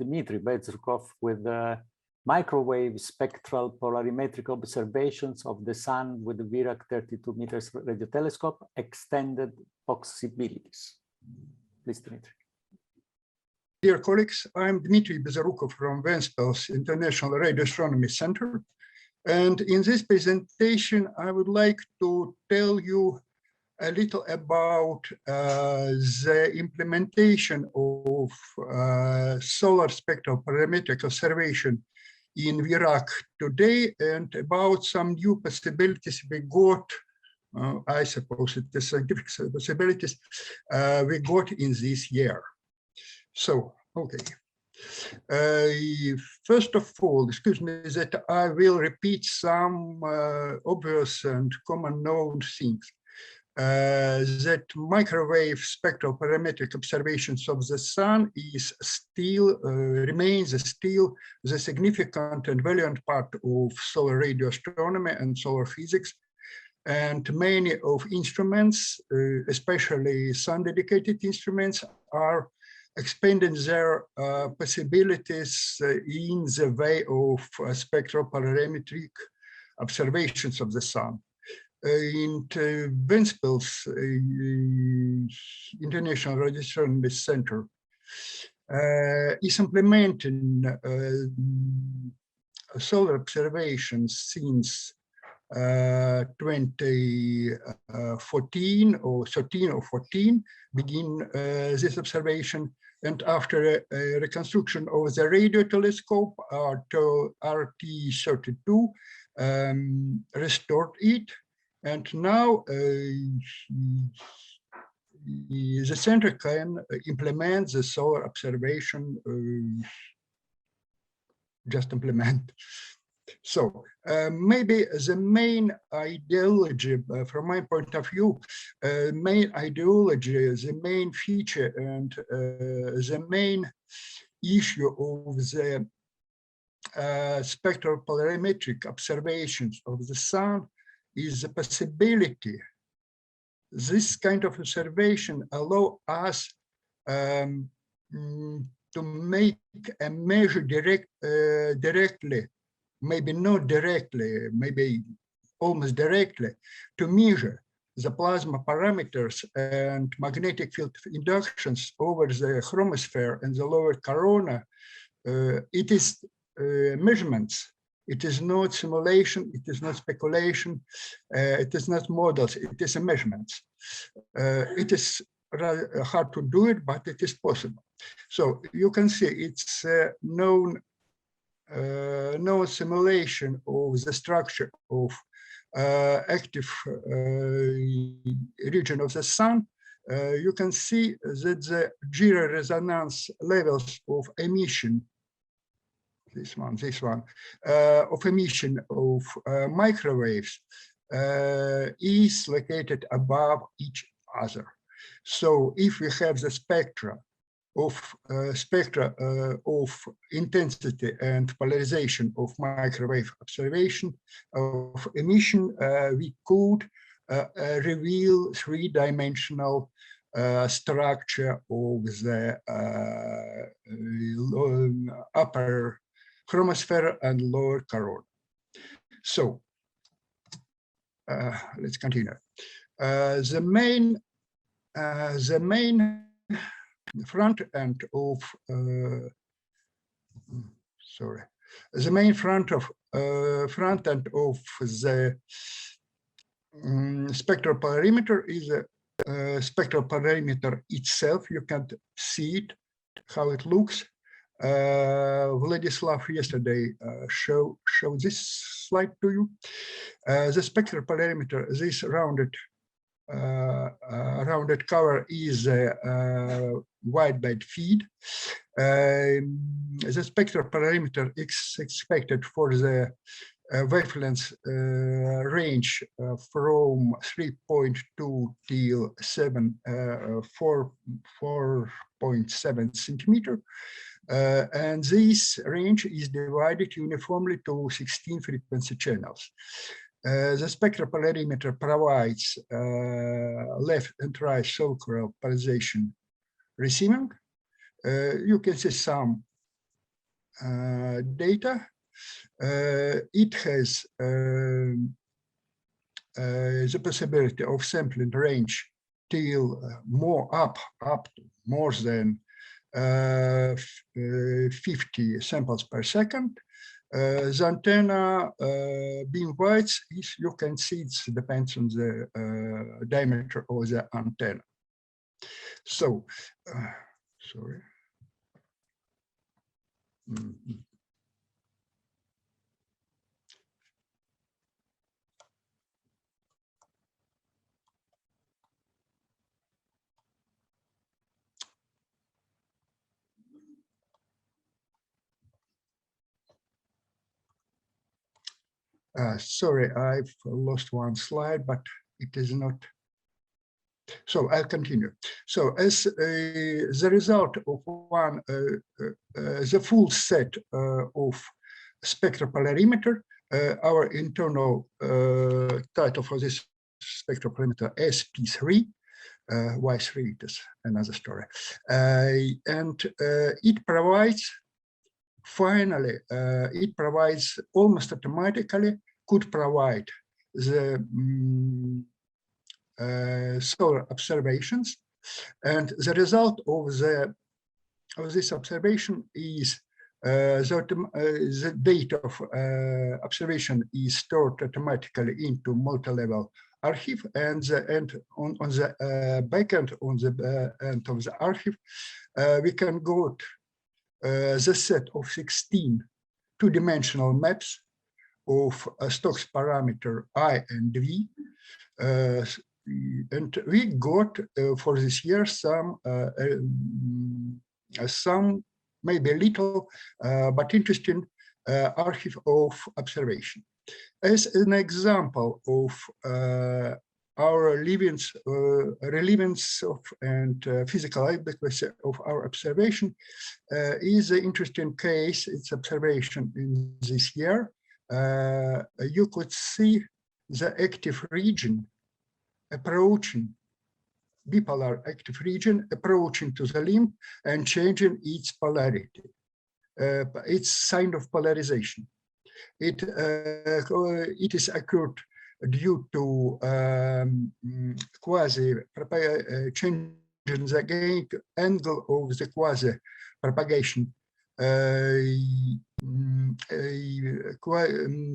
Dmitrijs Bezrukovs with microwave spectral polarimetric observations of the sun with the VIRAC 32 meters radio telescope, extended possibilities. Please, Dmitrijs. Dear colleagues, I'm Dmitrijs Bezrukovs from Ventspils International Radio Astronomy Center. And in this presentation, I would like to tell you a little about the implementation of solar spectral parametric observation in VIRAC today, and about some new possibilities we got, I suppose it is scientific possibilities, we got in this year. So, okay. First of all, excuse me that I will repeat some obvious and common known things. That microwave spectral parametric observations of the sun is still remains still the significant and valiant part of solar radio astronomy and solar physics, and many of instruments, especially sun-dedicated instruments, are expanding their possibilities in the way of spectral polarimetric observations of the sun. In Ventspils International Radio Astronomy Center is implementing solar observations since 2014 or 13 or 14, begin this observation, and after a reconstruction of the radio telescope RT-32, restored it. And now the center can implement the solar observation, just implement. So maybe the main ideology, from my point of view, main ideology, the main feature and the main issue of the spectral polarimetric observations of the sun is the possibility. This kind of observation allow us to make a measure directly, maybe not directly, maybe almost directly, to measure the plasma parameters and magnetic field inductions over the chromosphere and the lower corona. It is measurements. It is not simulation, it is not speculation, it is not models, it is a measurement. It is rather hard to do it, but it is possible. So you can see it's known simulation of the structure of active region of the sun. You can see that the gyro resonance levels of emission, this one, of emission of microwaves is located above each other. So if we have the spectra of intensity and polarization of microwave observation of emission, we could reveal three-dimensional structure of the upper chromosphere and lower corona. So let's continue. The main front end of the spectral polarimeter is a spectral polarimeter itself. You can see it, how it looks. Vladislav yesterday showed this slide to you. The spectral polarimeter, this rounded cover is a wideband feed. The spectral polarimeter is expected for the wavelength range from 3.2 till 4.7 centimeter. And this range is divided uniformly to 16 frequency channels. The spectral polarimeter provides left and right sulcural polarization receiving. You can see some data. It has the possibility of sampling range till up to more than 50 samples per second. The antenna beam width, you can see it depends on the diameter of the antenna. So, sorry. Sorry, I've lost one slide, but it is not. So I'll continue. So as the result of the full set of spectral polarimeter, our internal title for this spectral polarimeter SP3, Y3 it is another story, and it provides. Finally, it provides almost automatically, could provide the solar observations, and the result of this observation is the data of observation is stored automatically into multi-level archive, and on the backend, on the end of the archive, we can go the set of 16 two-dimensional maps of Stokes parameter I and V. And we got for this year some maybe a little, but interesting archive of observation. As an example of our relevance of and physical adequacy of our observation is an interesting case. It's observation in this year. You could see the active region approaching, bipolar active region approaching to the limb and changing its polarity. It's sign of polarization. It is occurred due to quasi changing the angle of the quasi propagation,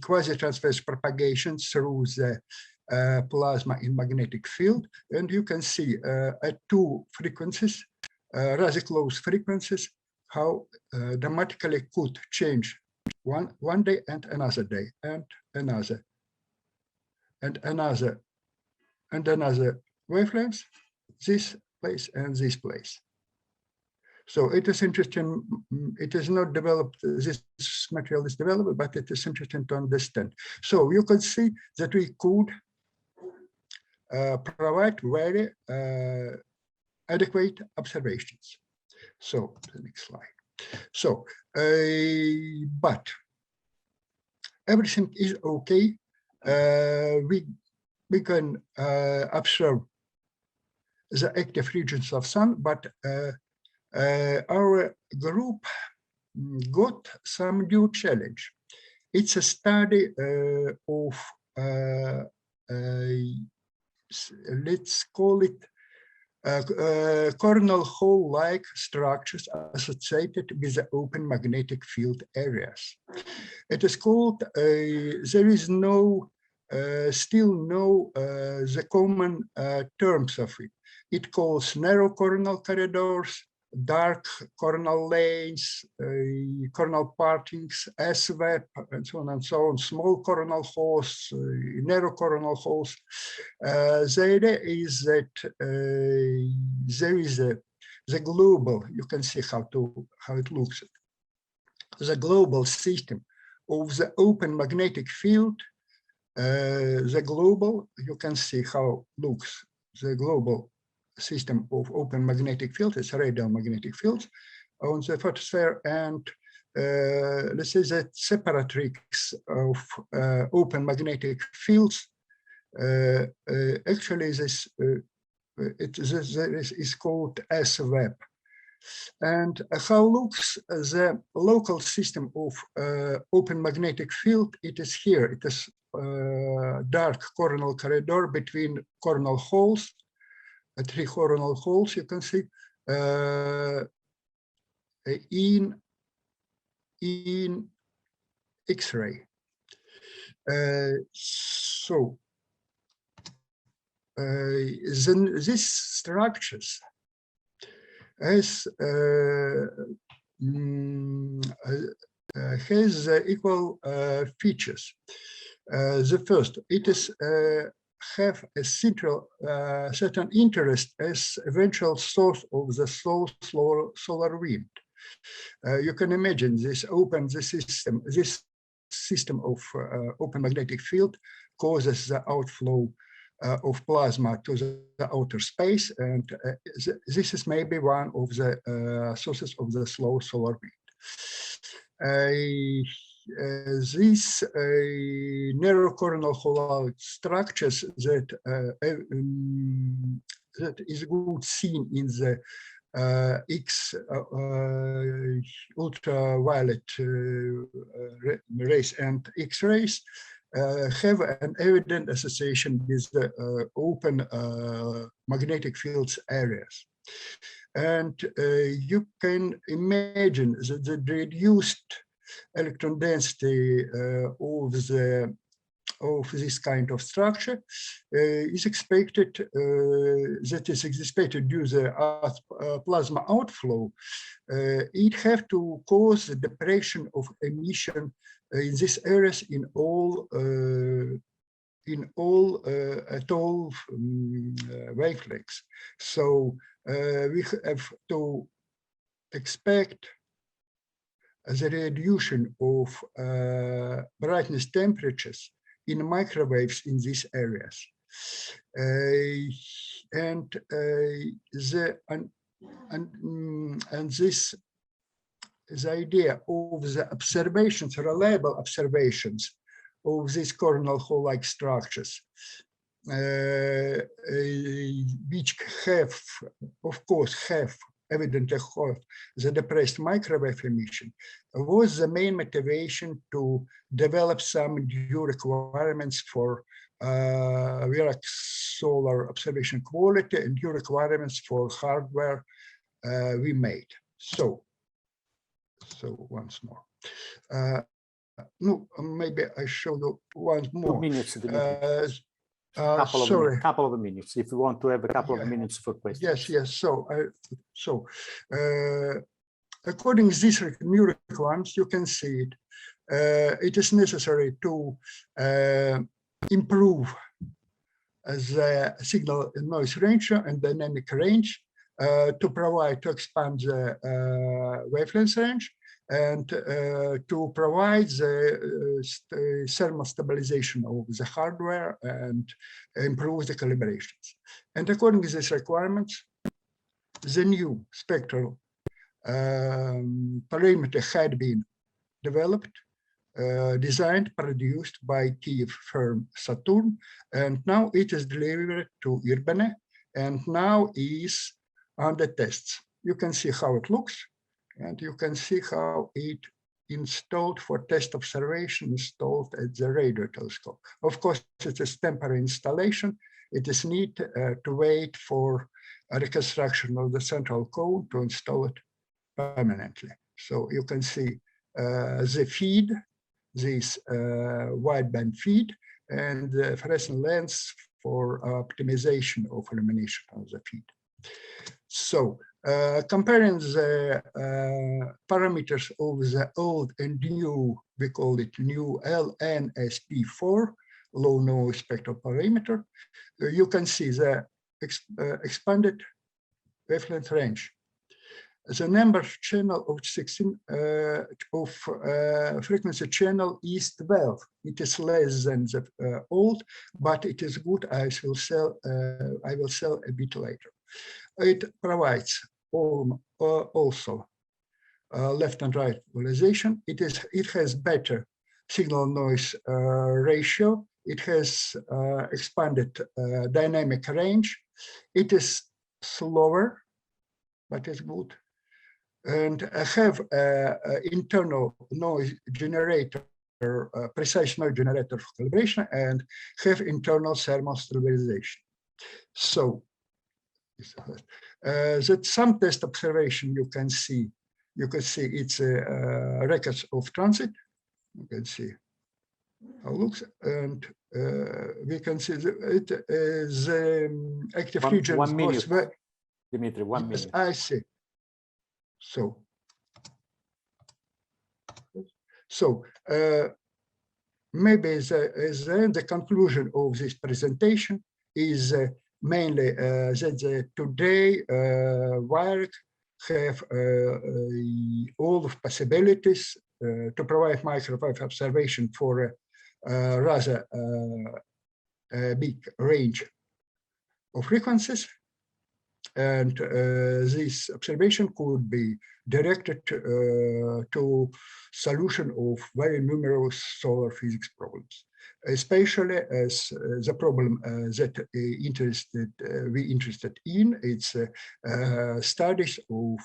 quasi transverse propagation through the plasma in magnetic field, and you can see at two frequencies, rather close frequencies, how dramatically could change one day and another day and another and another and another wavelengths, this place and this place. So it is interesting. It is not developed, this material is developed, but it is interesting to understand. So you could see that we could provide very adequate observations. So the next slide. So, but everything is okay. We can observe the active regions of sun, but our group got some new challenge. It's a study of let's call it coronal hole-like structures associated with the open magnetic field areas. It is called, there is no, still no, the common terms of it. It calls narrow coronal corridors, dark coronal lanes, coronal partings, S-web, and so on and so on, small coronal holes, narrow coronal holes. The idea is that there is the global, you can see how it looks, the global system of the open magnetic field, the global, you can see how looks the global system of open magnetic field, it's radial magnetic fields on the photosphere, and let's say that separatrix of open magnetic fields. Actually, this is called S-web. And how looks the local system of open magnetic field? It is here. It is dark coronal corridor between coronal holes, 3 coronal holes, you can see, in X-ray. So then these structures has equal features. The first, it is have a central certain interest as eventual source of the solar wind. You can imagine this system of open magnetic field causes the outflow of plasma to the outer space, and this is maybe one of the sources of the slow solar wind. These narrow coronal hole structures that is good seen in the ultraviolet rays and X-rays have an evident association with the open magnetic fields areas. And you can imagine that the reduced electron density of this kind of structure is expected, that is expected due to the plasma outflow. It have to cause the depression of emission in these areas at all wavelengths. So we have to expect the reduction of brightness temperatures in microwaves in these areas. And this the idea of the observations, reliable observations of these coronal hole-like structures, which have, of course, evidently have the depressed microwave emission, was the main motivation to develop some new requirements for VIRAC solar observation quality and new requirements for hardware we made. So once more. No, maybe I show you once more. 2 minutes. Couple of minutes. If you want to have a couple of minutes for questions. Yes. So, according to these new requirements, you can see it. It is necessary to improve the signal noise ratio and dynamic range, to expand the wavelength range, and to provide the thermal stabilization of the hardware and improve the calibrations. And according to these requirements, the new spectral parameter had been developed, designed, produced by Kiev firm Saturn, and now it is delivered to Irbane, and now is under tests. You can see how it looks, and you can see how it installed for test observation, installed at the radio telescope. Of course, it is temporary installation. It is need to wait for a reconstruction of the central cone to install it permanently. So you can see the feed, this wideband feed, and the fluorescent lens for optimization of illumination of the feed. So comparing the parameters of the old and new, we call it new LNSP4, low noise spectral parameter, you can see the expanded wavelength range. The number channel of 16 frequency channel is 12. It is less than the old, but it is good. I will sell a bit later. It provides also left and right polarization. It has better signal noise ratio. It has expanded dynamic range. It is slower, but it's good. and have internal noise generator, precise noise generator for calibration, and have internal thermal stabilization. So that some test observation you can see it's records of transit. You can see how it looks, and we can see the active regions. 1 minute, Dmitry, 1 minute. I see. So maybe the conclusion of this presentation is mainly that today VIRAC have all of possibilities to provide microwave observation for a rather big range of frequencies. And this observation could be directed to solution of very numerous solar physics problems, especially as the problem that we interested in, it's studies of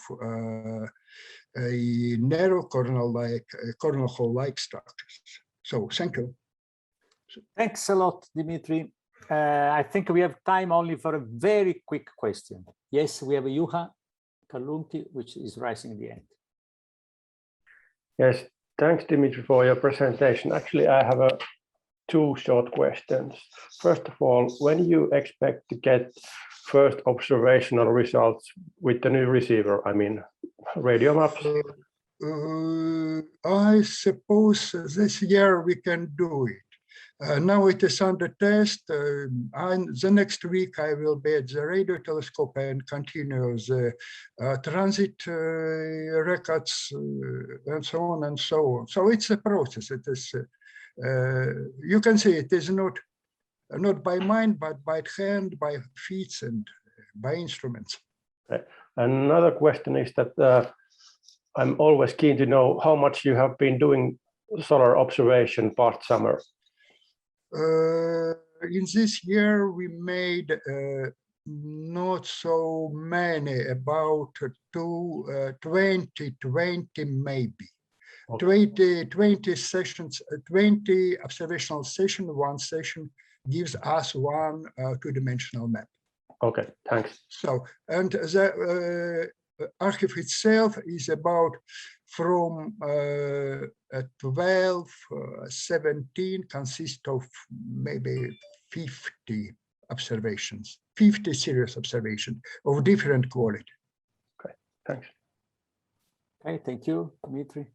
a narrow coronal hole-like structures. So thank you. Thanks a lot, Dmitry. I think we have time only for a very quick question. Yes, we have Juha Kalunki, which is rising at the end. Yes, thanks, Dmitry, for your presentation. Actually, I have two short questions. First of all, when you expect to get first observational results with the new receiver, I mean, radio maps? I suppose this year we can do it. Now it is under test. The next week I will be at the radio telescope and continue the transit records and so on and so on. So it's a process. It is, you can see it is not by mind, but by hand, by feet, and by instruments. Okay. Another question is that I'm always keen to know how much you have been doing solar observation past summer. In this year, we made not so many, about 20 maybe. Okay. 20 sessions, 20 observational sessions. One session gives us one two-dimensional map. Okay, thanks. So, and the archive itself is about from 12, 17, consists of maybe 50 observations, 50 serious observations of different quality. Okay, thanks. Okay, thank you, Dmitry.